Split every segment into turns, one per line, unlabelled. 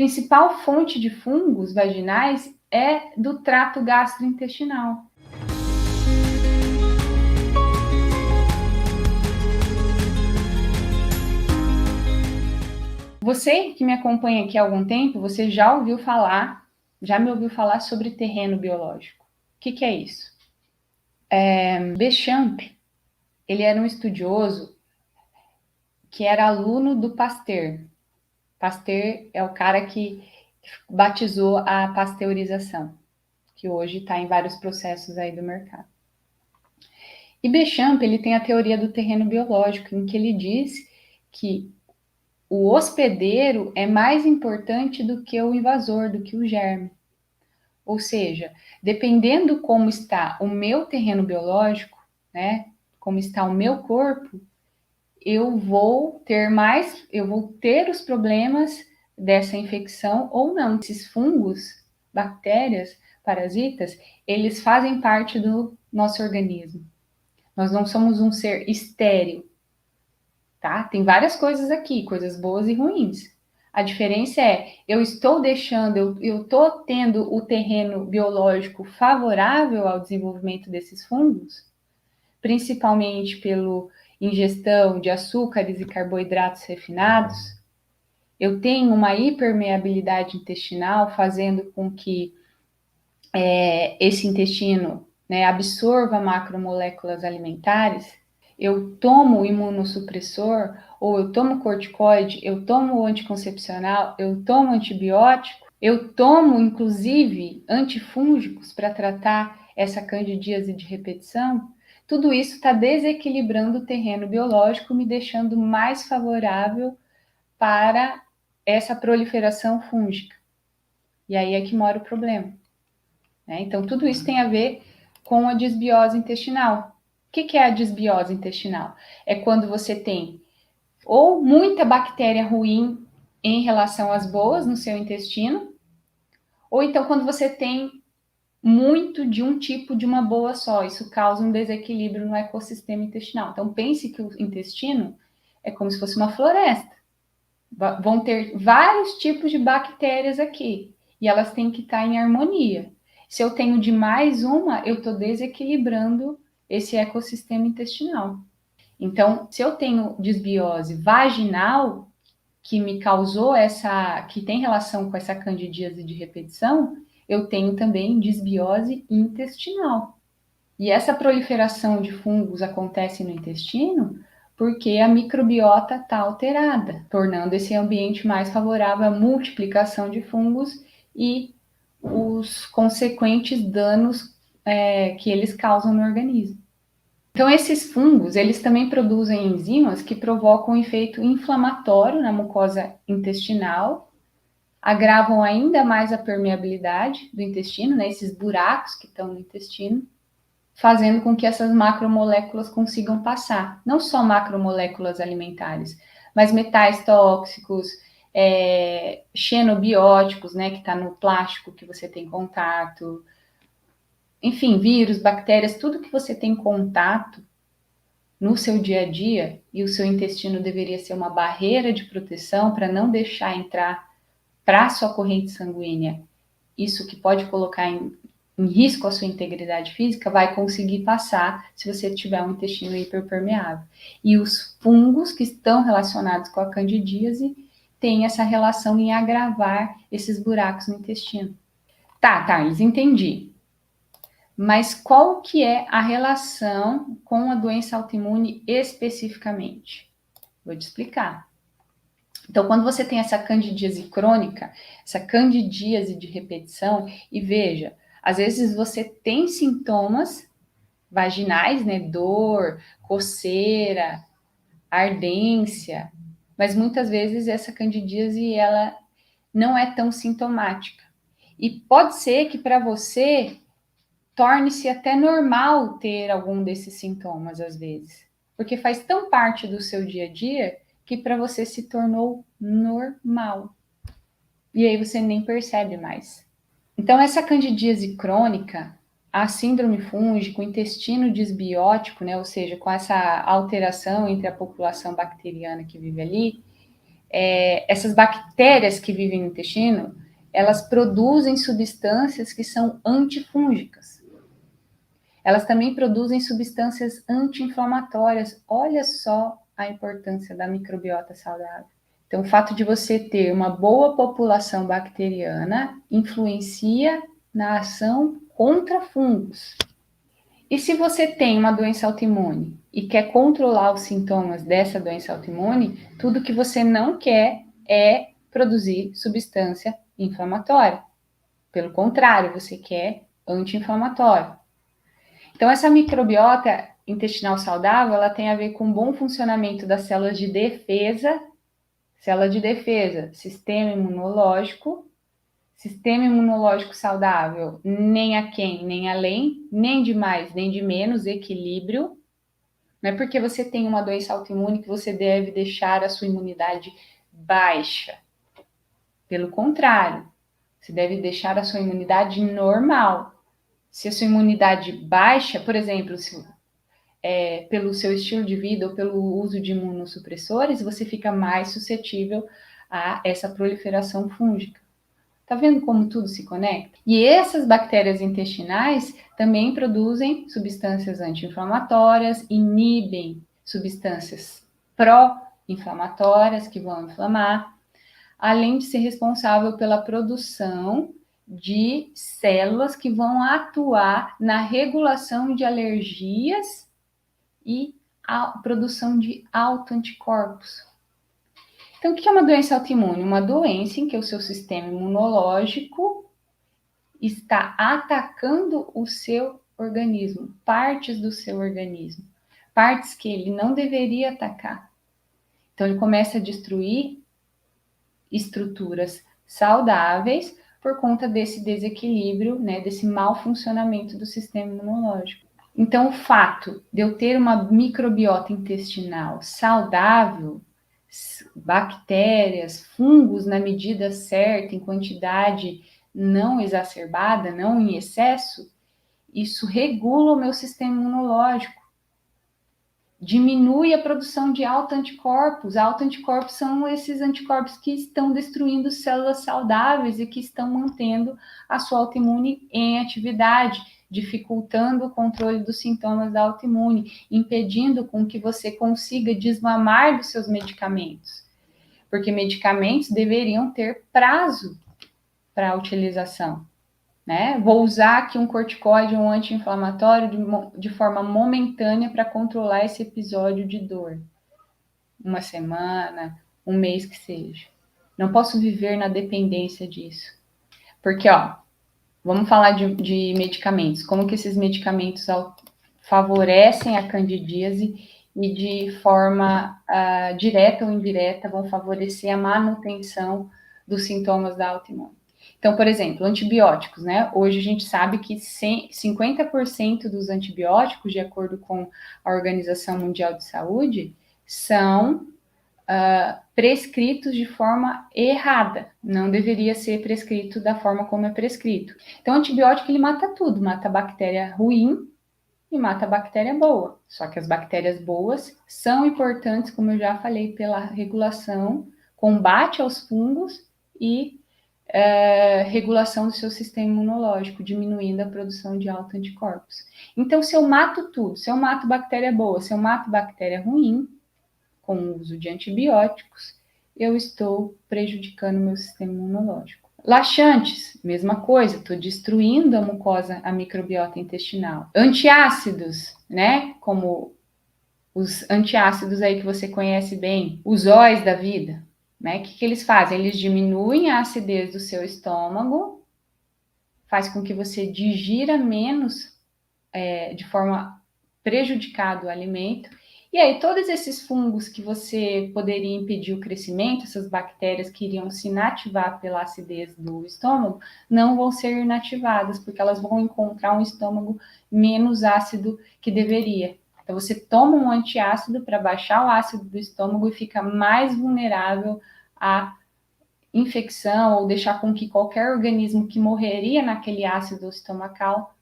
principal fonte de fungos vaginais é do trato gastrointestinal. Você que me acompanha aqui há algum tempo, você já me ouviu falar sobre terreno biológico. O que é isso? Béchamp, ele era um estudioso que era aluno do Pasteur. Pasteur é o cara que batizou a pasteurização, que hoje está em vários processos aí do mercado. E Béchamp, ele tem a teoria do terreno biológico, em que ele diz que o hospedeiro é mais importante do que o invasor, do que o germe. Ou seja, dependendo como está o meu terreno biológico, né, como está o meu corpo, eu vou ter os problemas dessa infecção ou não. Esses fungos, bactérias, parasitas, eles fazem parte do nosso organismo. Nós não somos um ser estéril, tá? Tem várias coisas aqui, coisas boas e ruins. A diferença é, eu estou tendo o terreno biológico favorável ao desenvolvimento desses fungos, principalmente pela ingestão de açúcares e carboidratos refinados. Eu tenho uma hipermeabilidade intestinal, fazendo com que esse intestino, né, absorva macromoléculas alimentares. Eu tomo imunossupressor, ou eu tomo corticoide, eu tomo anticoncepcional, eu tomo antibiótico, eu tomo, inclusive, antifúngicos para tratar essa candidíase de repetição. Tudo isso está desequilibrando o terreno biológico, me deixando mais favorável para essa proliferação fúngica. E aí é que mora o problema. Né? Então, tudo isso tem a ver com a disbiose intestinal. O que é a disbiose intestinal? É quando você tem ou muita bactéria ruim em relação às boas no seu intestino, ou então quando você tem muito de um tipo de uma boa só. Isso causa um desequilíbrio no ecossistema intestinal. Então, pense que o intestino é como se fosse uma floresta. Vão ter vários tipos de bactérias aqui, e elas têm que estar em harmonia. Se eu tenho demais uma, eu estou desequilibrando esse ecossistema intestinal. Então, se eu tenho disbiose vaginal, que me causou que tem relação com essa candidíase de repetição, eu tenho também disbiose intestinal. E essa proliferação de fungos acontece no intestino porque a microbiota está alterada, tornando esse ambiente mais favorável à multiplicação de fungos e os consequentes danos que eles causam no organismo. Então, esses fungos, eles também produzem enzimas que provocam um efeito inflamatório na mucosa intestinal, agravam ainda mais a permeabilidade do intestino, né, esses buracos que estão no intestino, fazendo com que essas macromoléculas consigam passar. Não só macromoléculas alimentares, mas metais tóxicos, xenobióticos, né, que está no plástico que você tem contato, enfim, vírus, bactérias, tudo que você tem contato no seu dia a dia, e o seu intestino deveria ser uma barreira de proteção para não deixar entrar para a sua corrente sanguínea isso que pode colocar em risco a sua integridade física, vai conseguir passar se você tiver um intestino hiperpermeável. E os fungos que estão relacionados com a candidíase têm essa relação em agravar esses buracos no intestino. Tá, Thales, entendi. Mas qual que é a relação com a doença autoimune especificamente? Vou te explicar. Então, quando você tem essa candidíase crônica, essa candidíase de repetição, e veja, às vezes você tem sintomas vaginais, né? Dor, coceira, ardência, mas muitas vezes essa candidíase, ela não é tão sintomática. E pode ser que para você torne-se até normal ter algum desses sintomas, às vezes, porque faz tão parte do seu dia a dia que para você se tornou normal. E aí você nem percebe mais. Então, essa candidíase crônica, a síndrome fúngica, o intestino disbiótico, né, ou seja, com essa alteração entre a população bacteriana que vive ali, essas bactérias que vivem no intestino, elas produzem substâncias que são antifúngicas. Elas também produzem substâncias anti-inflamatórias. Olha só a importância da microbiota saudável. Então, o fato de você ter uma boa população bacteriana influencia na ação contra fungos. E se você tem uma doença autoimune e quer controlar os sintomas dessa doença autoimune, tudo que você não quer é produzir substância inflamatória. Pelo contrário, você quer anti-inflamatório. Então, essa microbiota intestinal saudável, ela tem a ver com o bom funcionamento das células de defesa, sistema imunológico saudável, nem aquém, nem além, nem de mais, nem de menos, equilíbrio. Não é porque você tem uma doença autoimune que você deve deixar a sua imunidade baixa. Pelo contrário, você deve deixar a sua imunidade normal. Se a sua imunidade baixa, por exemplo, pelo seu estilo de vida ou pelo uso de imunossupressores, você fica mais suscetível a essa proliferação fúngica. Tá vendo como tudo se conecta? E essas bactérias intestinais também produzem substâncias anti-inflamatórias, inibem substâncias pró-inflamatórias que vão inflamar, além de ser responsável pela produção de células que vão atuar na regulação de alergias e a produção de autoanticorpos. Então, o que é uma doença autoimune? Uma doença em que o seu sistema imunológico está atacando o seu organismo, partes do seu organismo, partes que ele não deveria atacar. Então, ele começa a destruir estruturas saudáveis por conta desse desequilíbrio, né, desse mau funcionamento do sistema imunológico. Então, o fato de eu ter uma microbiota intestinal saudável, bactérias, fungos na medida certa, em quantidade não exacerbada, não em excesso, isso regula o meu sistema imunológico. Diminui a produção de autoanticorpos. Autoanticorpos são esses anticorpos que estão destruindo células saudáveis e que estão mantendo a sua autoimune em atividade, dificultando o controle dos sintomas da autoimune, impedindo com que você consiga desmamar dos seus medicamentos. Porque medicamentos deveriam ter prazo para a utilização. Né? Vou usar aqui um corticoide, um anti-inflamatório de forma momentânea para controlar esse episódio de dor. Uma semana, um mês que seja. Não posso viver na dependência disso. Porque, vamos falar de medicamentos. Como que esses medicamentos favorecem a candidíase e de forma direta ou indireta vão favorecer a manutenção dos sintomas da autoimune. Então, por exemplo, antibióticos, né? Hoje a gente sabe que 50% dos antibióticos, de acordo com a Organização Mundial de Saúde, são prescritos de forma errada. Não deveria ser prescrito da forma como é prescrito. Então, o antibiótico, ele mata tudo. Mata a bactéria ruim e mata a bactéria boa. Só que as bactérias boas são importantes, como eu já falei, pela regulação, combate aos fungos e regulação do seu sistema imunológico, diminuindo a produção de autoanticorpos. Então, se eu mato tudo, se eu mato bactéria boa, se eu mato bactéria ruim, com o uso de antibióticos, eu estou prejudicando o meu sistema imunológico. Laxantes, mesma coisa, estou destruindo a mucosa, a microbiota intestinal. Antiácidos, né? Como os antiácidos aí que você conhece bem, os óis da vida. Né? O que eles fazem? Eles diminuem a acidez do seu estômago, faz com que você digira menos de forma prejudicada o alimento. E aí, todos esses fungos que você poderia impedir o crescimento, essas bactérias que iriam se inativar pela acidez do estômago, não vão ser inativadas, porque elas vão encontrar um estômago menos ácido que deveria. Então, você toma um antiácido para baixar o ácido do estômago e fica mais vulnerável à infecção ou deixar com que qualquer organismo que morreria naquele ácido estomacal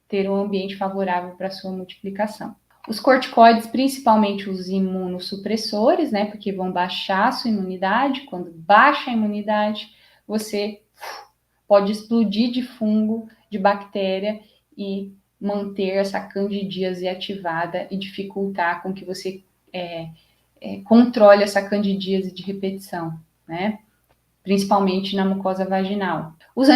ter um ambiente favorável para sua multiplicação. Os corticoides, principalmente os imunossupressores, né? Porque vão baixar a sua imunidade. Quando baixa a imunidade, você pode explodir de fungo, de bactéria e manter essa candidíase ativada e dificultar com que você controle essa candidíase de repetição, né? Principalmente na mucosa vaginal. Os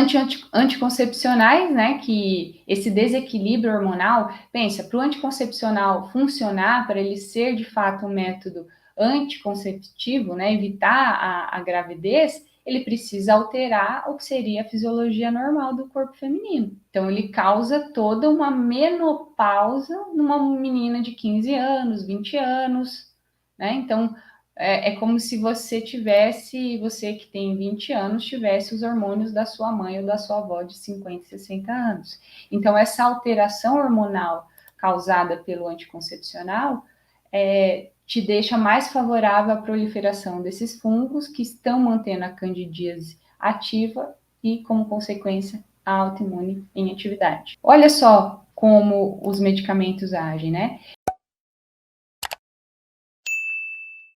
anticoncepcionais, né, que esse desequilíbrio hormonal, pensa, para o anticoncepcional funcionar, para ele ser de fato um método anticonceptivo, né, evitar a gravidez, ele precisa alterar o que seria a fisiologia normal do corpo feminino. Então, ele causa toda uma menopausa numa menina de 15 anos, 20 anos, né? Então, é como se você que tem 20 anos, tivesse os hormônios da sua mãe ou da sua avó de 50, 60 anos. Então, essa alteração hormonal causada pelo anticoncepcional te deixa mais favorável à proliferação desses fungos que estão mantendo a candidíase ativa e, como consequência, a autoimune em atividade. Olha só como os medicamentos agem, né?